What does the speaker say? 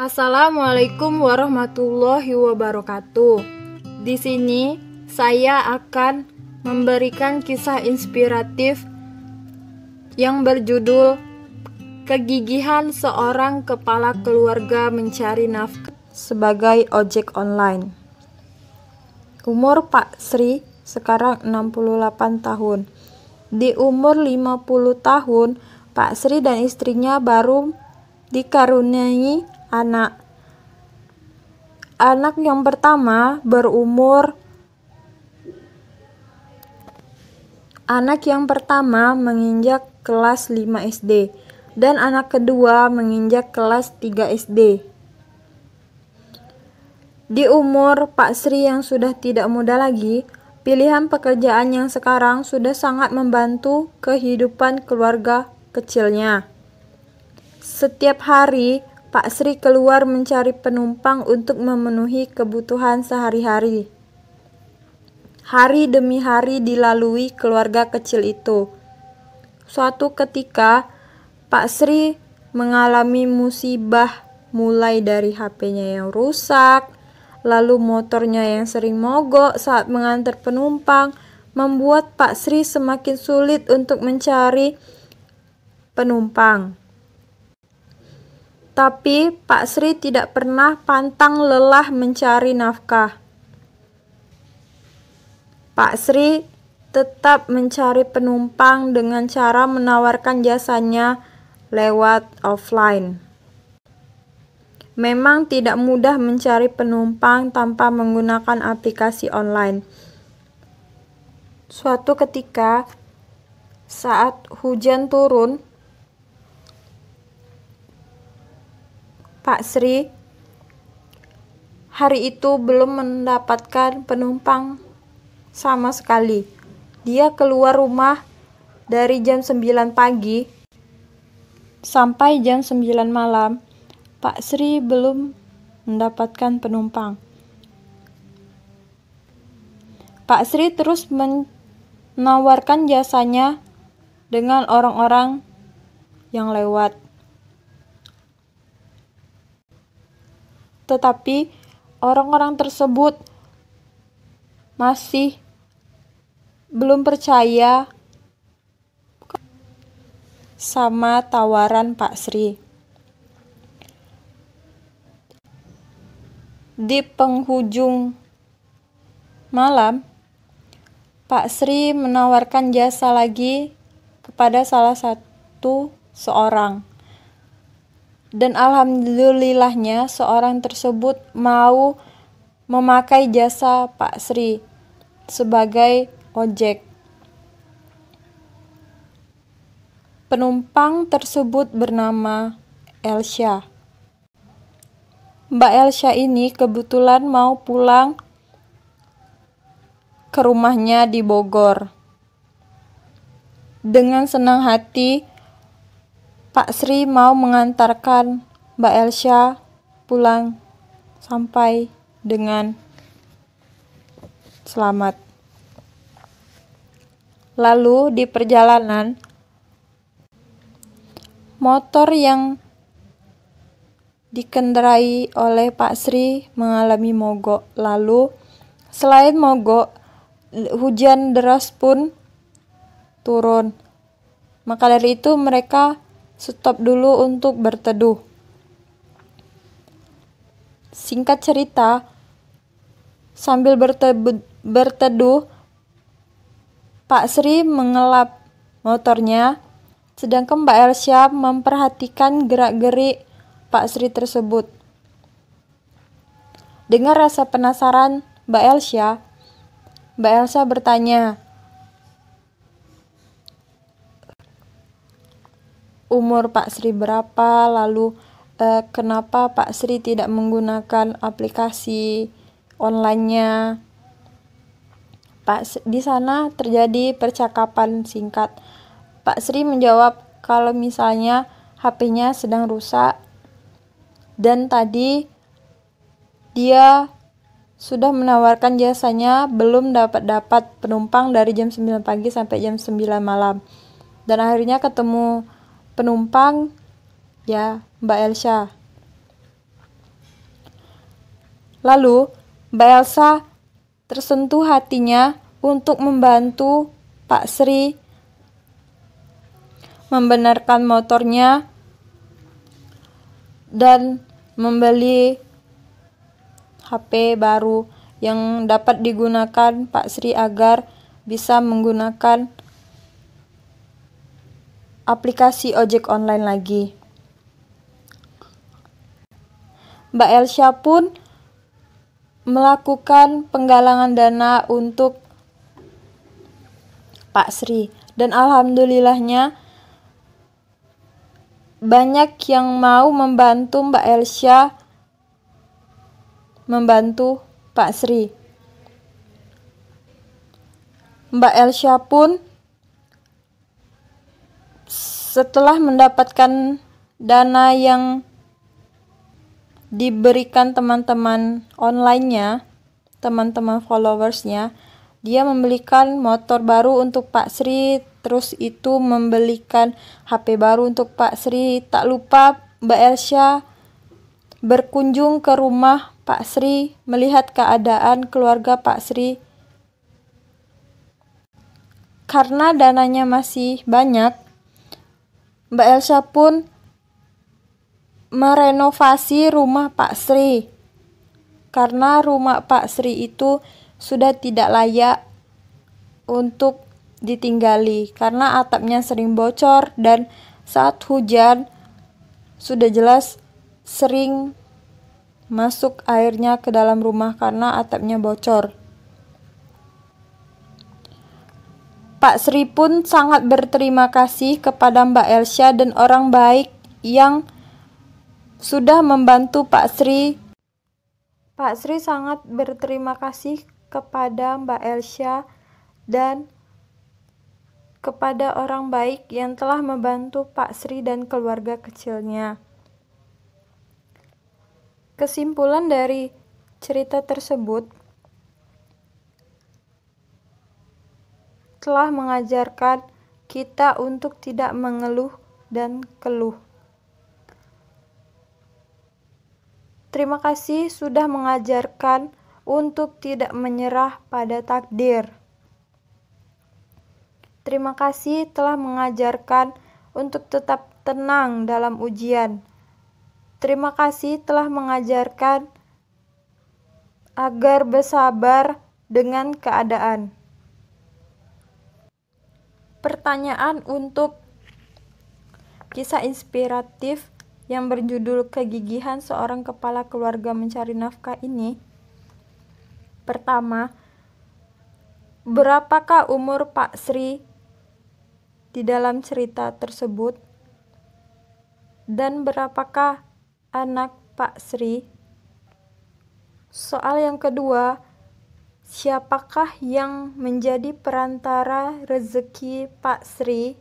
Assalamualaikum warahmatullahi wabarakatuh. Di sini saya akan memberikan kisah inspiratif yang berjudul Kegigihan Seorang Kepala Keluarga Mencari Nafkah sebagai Ojek Online. Umur Pak Sri sekarang 68 tahun. Di umur 50 tahun, Pak Sri dan istrinya baru dikaruniai anak. Anak yang pertama menginjak kelas 5 SD dan anak kedua menginjak kelas 3 SD. Di umur Pak Sri yang sudah tidak muda lagi, pilihan pekerjaan yang sekarang sudah sangat membantu kehidupan keluarga kecilnya. Setiap hari, Pak Sri keluar mencari penumpang untuk memenuhi kebutuhan sehari-hari. Hari demi hari dilalui keluarga kecil itu. Suatu ketika, Pak Sri mengalami musibah, mulai dari HP-nya yang rusak, lalu motornya yang sering mogok saat mengantar penumpang, membuat Pak Sri semakin sulit untuk mencari penumpang. Tapi Pak Sri tidak pernah pantang lelah mencari nafkah. Pak Sri tetap mencari penumpang dengan cara menawarkan jasanya lewat offline. Memang tidak mudah mencari penumpang tanpa menggunakan aplikasi online. Suatu ketika, saat hujan turun, Pak Sri hari itu belum mendapatkan penumpang sama sekali. Dia keluar rumah dari jam 9 pagi sampai jam 9 malam. Pak Sri belum mendapatkan penumpang. Pak Sri terus menawarkan jasanya dengan orang-orang yang lewat. Tetapi orang-orang tersebut masih belum percaya sama tawaran Pak Sri. Di penghujung malam, Pak Sri menawarkan jasa lagi kepada salah satu seorang. Dan alhamdulillahnya seorang tersebut mau memakai jasa Pak Sri sebagai ojek. Penumpang tersebut bernama Elsha. Mbak Elsha ini kebetulan mau pulang ke rumahnya di Bogor. Dengan senang hati, Pak Sri mau mengantarkan Mbak Elsha pulang sampai dengan selamat. Lalu di perjalanan, motor yang dikendarai oleh Pak Sri mengalami mogok. Lalu selain mogok, hujan deras pun turun. Maka dari itu mereka stop dulu untuk berteduh. Singkat cerita, sambil berteduh, Pak Sri mengelap motornya, sedangkan Mbak Elsha memperhatikan gerak-gerik Pak Sri tersebut. Dengan rasa penasaran Mbak Elsha bertanya, umur Pak Sri berapa, lalu kenapa Pak Sri tidak menggunakan aplikasi online-nya. Di sana terjadi percakapan singkat. Pak Sri menjawab kalau misalnya HP-nya sedang rusak dan tadi dia sudah menawarkan jasanya belum dapat penumpang dari jam 9 pagi sampai jam 9 malam. Dan akhirnya ketemu penumpang, ya Mbak Elsha. Lalu, Mbak Elsa tersentuh hatinya untuk membantu Pak Sri membenarkan motornya dan membeli HP baru yang dapat digunakan Pak Sri agar bisa menggunakan aplikasi ojek online lagi. Mbak Elsa pun melakukan penggalangan dana untuk Pak Sri, dan alhamdulillahnya banyak yang mau membantu Mbak Elsa membantu Pak Sri. Mbak Elsa pun setelah mendapatkan dana yang diberikan teman-teman online-nya, teman-teman followersnya, dia membelikan motor baru untuk Pak Sri, terus itu membelikan HP baru untuk Pak Sri. Tak lupa Mbak Elsa berkunjung ke rumah Pak Sri, melihat keadaan keluarga Pak Sri. Karena dananya masih banyak, Mbak Elsa pun merenovasi rumah Pak Sri. Karena rumah Pak Sri itu sudah tidak layak untuk ditinggali karena atapnya sering bocor, dan saat hujan sudah jelas sering masuk airnya ke dalam rumah karena atapnya bocor. Pak Sri pun sangat berterima kasih kepada Mbak Elsa dan orang baik yang sudah membantu Pak Sri. Pak Sri sangat berterima kasih kepada Mbak Elsa dan kepada orang baik yang telah membantu Pak Sri dan keluarga kecilnya. Kesimpulan dari cerita tersebut telah mengajarkan kita untuk tidak mengeluh dan keluh. Terima kasih sudah mengajarkan untuk tidak menyerah pada takdir. Terima kasih telah mengajarkan untuk tetap tenang dalam ujian. Terima kasih telah mengajarkan agar bersabar dengan keadaan. Pertanyaan untuk kisah inspiratif yang berjudul Kegigihan Seorang Kepala Keluarga Mencari Nafkah ini. Pertama, berapakah umur Pak Sri di dalam cerita tersebut? Dan berapakah anak Pak Sri? Soal yang kedua, siapakah yang menjadi perantara rezeki Pak Sri